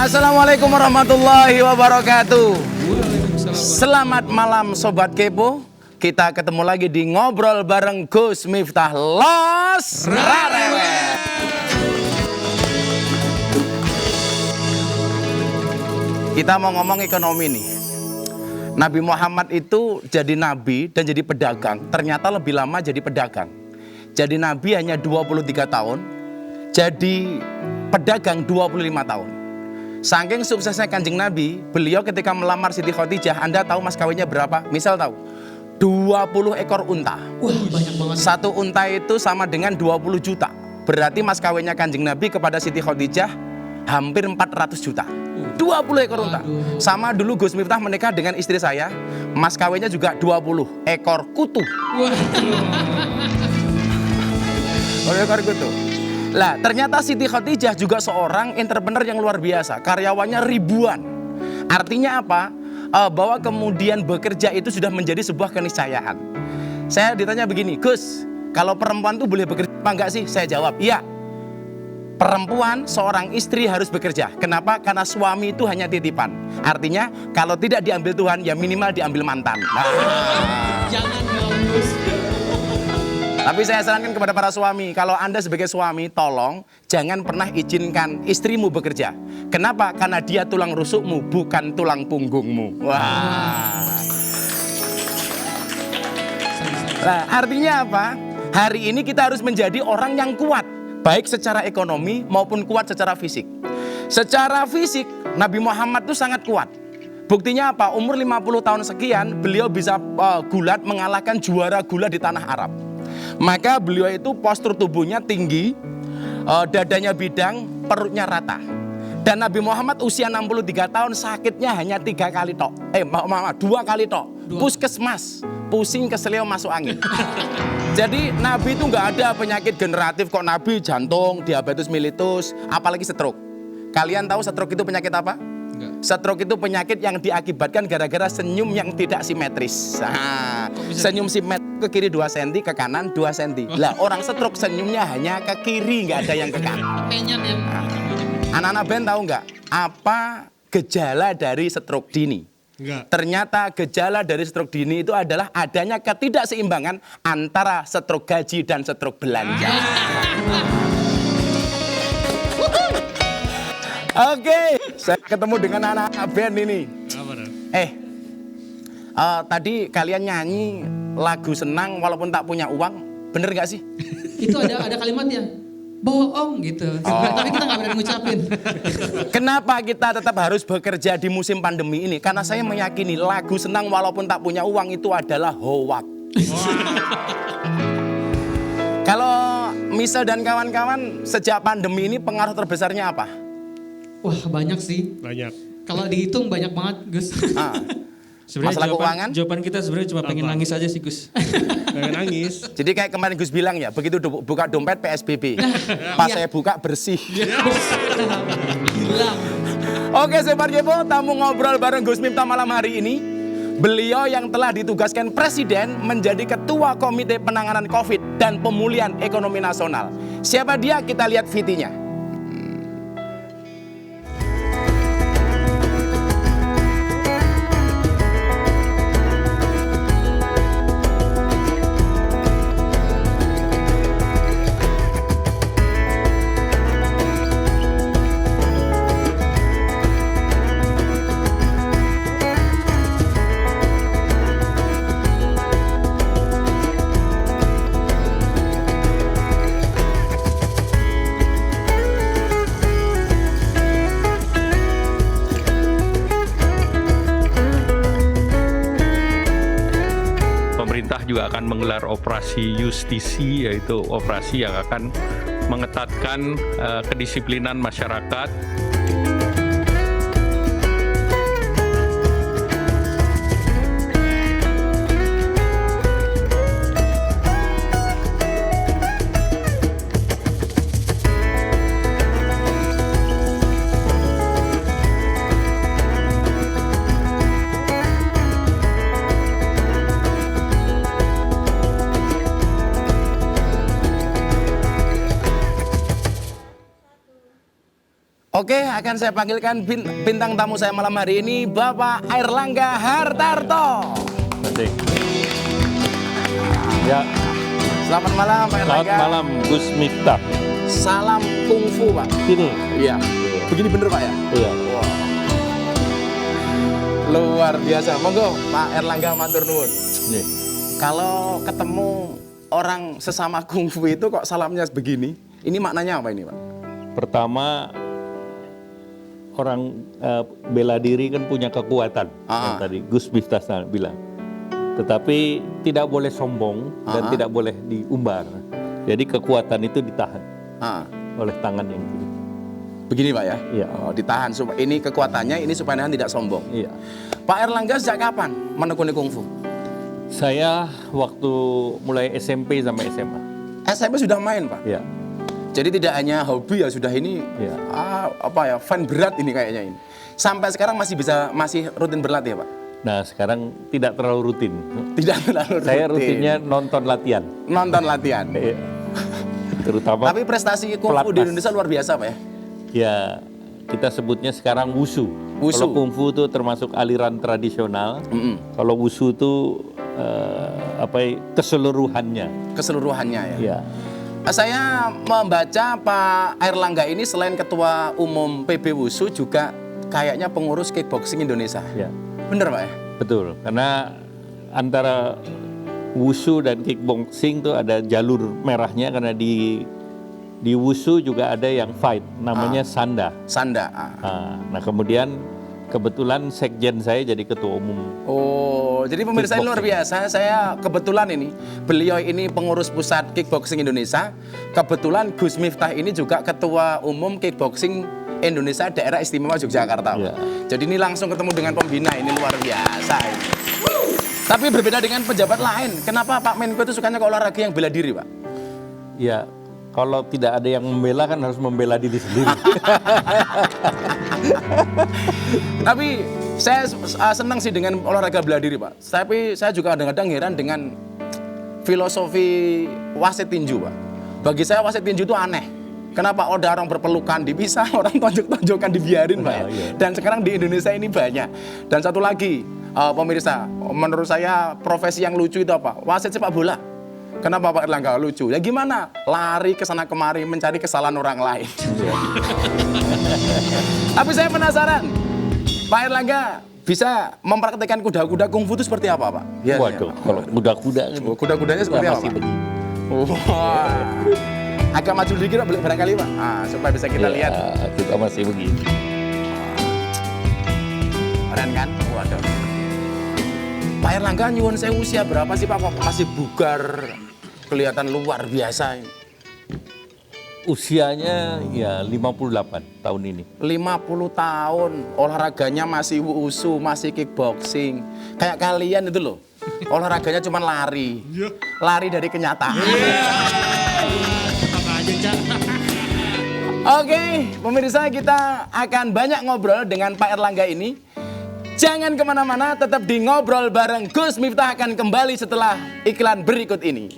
Assalamualaikum warahmatullahi wabarakatuh. Selamat malam Sobat Kepo. Kita ketemu lagi di Ngobrol bareng Gus Miftah Los Rarewel. Kita mau ngomong ekonomi nih. Nabi Muhammad itu jadi nabi dan jadi pedagang. Ternyata lebih lama jadi pedagang. Jadi nabi hanya 23 tahun. Jadi pedagang 25 tahun. Saking suksesnya Kanjeng Nabi, beliau ketika melamar Siti Khadijah, Anda tahu mas kawinnya berapa? Misal tahu, 20 ekor unta. Wah, banyak banget. Satu unta itu sama dengan 20 juta. Berarti mas kawinnya Kanjeng Nabi kepada Siti Khadijah hampir 400 juta. 20 ekor unta. Sama dulu Gus Miftah menikah dengan istri saya, mas kawinnya juga 20 ekor kutu. Ekor kutu. Lah, ternyata Siti Khadijah juga seorang entrepreneur yang luar biasa. Karyawannya ribuan. Artinya apa? Bahwa kemudian bekerja itu sudah menjadi sebuah keniscayaan. Saya ditanya begini, Gus, kalau perempuan tuh boleh bekerja apa enggak sih? Saya jawab, iya. Perempuan, seorang istri harus bekerja. Kenapa? Karena suami itu hanya titipan. Artinya, kalau tidak diambil Tuhan, ya minimal diambil mantan. Jangan Gus. Tapi saya sarankan kepada para suami, kalau Anda sebagai suami, tolong jangan pernah izinkan istrimu bekerja. Kenapa? Karena dia tulang rusukmu, bukan tulang punggungmu. Wah. Nah, artinya apa? Hari ini kita harus menjadi orang yang kuat, baik secara ekonomi maupun kuat secara fisik. Secara fisik, Nabi Muhammad itu sangat kuat. Buktinya apa? Umur 50 tahun sekian, beliau bisa gulat mengalahkan juara gulat di tanah Arab. Maka beliau itu postur tubuhnya tinggi, dadanya bidang, perutnya rata. Dan Nabi Muhammad usia 63 tahun sakitnya hanya 3 kali tok. 2 kali tok. Puskesmas, pusing keselio masuk angin. Jadi Nabi itu nggak ada penyakit generatif kok. Nabi jantung, diabetes mellitus, apalagi stroke. Kalian tahu stroke itu penyakit apa? Stroke itu penyakit yang diakibatkan gara-gara senyum yang tidak simetris. Senyum simetris ke kiri 2 cm, ke kanan 2 cm. Lah orang stroke senyumnya hanya ke kiri, nggak ada yang ke kanan. Anak-anak band tahu nggak apa gejala dari stroke dini? Enggak. Ternyata gejala dari stroke dini itu adalah adanya ketidakseimbangan antara stroke gaji dan stroke belanja. Oke, saya ketemu dengan anak-anak band ini. Tadi kalian nyanyi lagu senang walaupun tak punya uang, bener gak sih? Itu ada kalimatnya, bohong gitu. Tapi kita nggak berani ngucapin. Kenapa kita tetap harus bekerja di musim pandemi ini? Karena saya meyakini lagu senang walaupun tak punya uang itu adalah hoax. Kalau Misal dan kawan-kawan sejak pandemi ini pengaruh terbesarnya apa? Wah, banyak sih. Banyak. Kalau dihitung banyak banget, Gus. Masalah keuangan? Jawaban kita sebenarnya cuma pengen nangis aja sih, Gus. Pengen nangis. Jadi kayak kemarin Gus bilang ya, begitu buka dompet PSBB. Pas saya buka bersih. Hilang. Oke, Sobat Kepo, tamu ngobrol bareng Gus Miftah malam hari ini. Beliau yang telah ditugaskan Presiden menjadi Ketua Komite Penanganan COVID dan Pemulihan Ekonomi Nasional. Siapa dia? Kita lihat VT-nya. Pemerintah juga akan menggelar operasi justisi, yaitu operasi yang akan mengetatkan kedisiplinan masyarakat. Oke, akan saya panggilkan bintang tamu saya malam hari ini, Bapak Airlangga Hartarto. Asik. Ya, Selamat malam, Pak selamat Airlangga. malam Gus Miftah. Salam kungfu, Pak. Sini. Iya. Begini bener, Pak ya? Iya. Wah. Luar biasa. Monggo, Pak Airlangga matur nuwun. Nih. Kalau ketemu orang sesama kungfu itu kok salamnya begini? Ini maknanya apa ini, Pak? Pertama, orang bela diri kan punya kekuatan. Yang tadi Gus Miftah bilang. Tetapi tidak boleh sombong dan tidak boleh diumbar. Jadi kekuatan itu ditahan oleh tangan yang kiri. Begini, Pak ya? Iya. Oh, ditahan. Ini kekuatannya, ini supaya nahan tidak sombong. Iya. Pak Airlangga sejak kapan menekuni kungfu? Saya waktu mulai SMP sampai SMA. SMP sudah main, Pak? Iya. Jadi tidak hanya hobi ya, sudah ini Iya. fan berat ini kayaknya ini. Sampai sekarang masih rutin berlatih ya, Pak? Nah, sekarang tidak terlalu rutin. Tidak terlalu rutin. Saya rutinnya nonton latihan. Nonton latihan. Iya. Terutama Tapi prestasi kungfu di pelatnas. Indonesia luar biasa, Pak ya? Ya, kita sebutnya sekarang wushu. Wushu. Kalau kungfu itu termasuk aliran tradisional. Kalau wushu itu keseluruhannya. Keseluruhannya ya. Ya. Saya membaca Pak Airlangga ini selain Ketua Umum PB Wushu juga kayaknya pengurus kickboxing Indonesia. Ya, Bener, Pak ya? betul. Karena antara wushu dan kickboxing itu ada jalur merahnya karena di wushu juga ada yang fight namanya sanda. Sanda. Nah, kemudian kebetulan sekjen saya jadi ketua umum. Oh, jadi pemirsa ini luar biasa. Saya kebetulan ini, beliau ini pengurus pusat kickboxing Indonesia. Kebetulan Gus Miftah ini juga ketua umum kickboxing Indonesia Daerah Istimewa Yogyakarta. Ya. Jadi ini langsung ketemu dengan pembina, ini luar biasa. Ini. Tapi berbeda dengan pejabat lain. Kenapa Pak Menko itu sukanya ke olahraga yang bela diri, Pak? Ya, kalau tidak ada yang membela kan harus membela diri sendiri. Tapi saya senang sih dengan olahraga bela diri, Pak. Tapi saya juga kadang-kadang heran dengan filosofi wasit tinju, Pak. Bagi saya wasit tinju itu aneh. Kenapa ada orang berpelukan dipisah, orang tonjok-tonjokan dibiarin, Pak? Iya. Dan sekarang di Indonesia ini banyak. Dan satu lagi, pemirsa, menurut saya profesi yang lucu itu apa? Wasit sepak bola. Kenapa Pak Airlangga lucu? Ya gimana? Lari ke sana kemari mencari kesalahan orang lain. Tapi saya penasaran, Pak Airlangga bisa mempraktekkan kuda-kuda kungfu itu seperti apa, Pak? Ya, Waduh, kalau kuda-kuda kan kuda-kudanya seperti apa, masih Pak? begini. Wah. Agak maju dikit barangkali, Pak. Supaya bisa kita lihat. Kita masih begini. Keren kan? Waduh. Pak Airlangga nyuwun saya usia berapa sih, Pak? Kok masih bugar, kelihatan luar biasa. Usianya ya 58 tahun ini. 50 tahun, olahraganya masih wushu, masih kickboxing. Kayak kalian itu loh, olahraganya cuma lari. Lari dari kenyataan. Apa aja, Cak? Oke, pemirsa, kita akan banyak ngobrol dengan Pak Airlangga ini. Jangan kemana-mana, tetap di Ngobrol bareng Gus Miftah akan kembali setelah iklan berikut ini.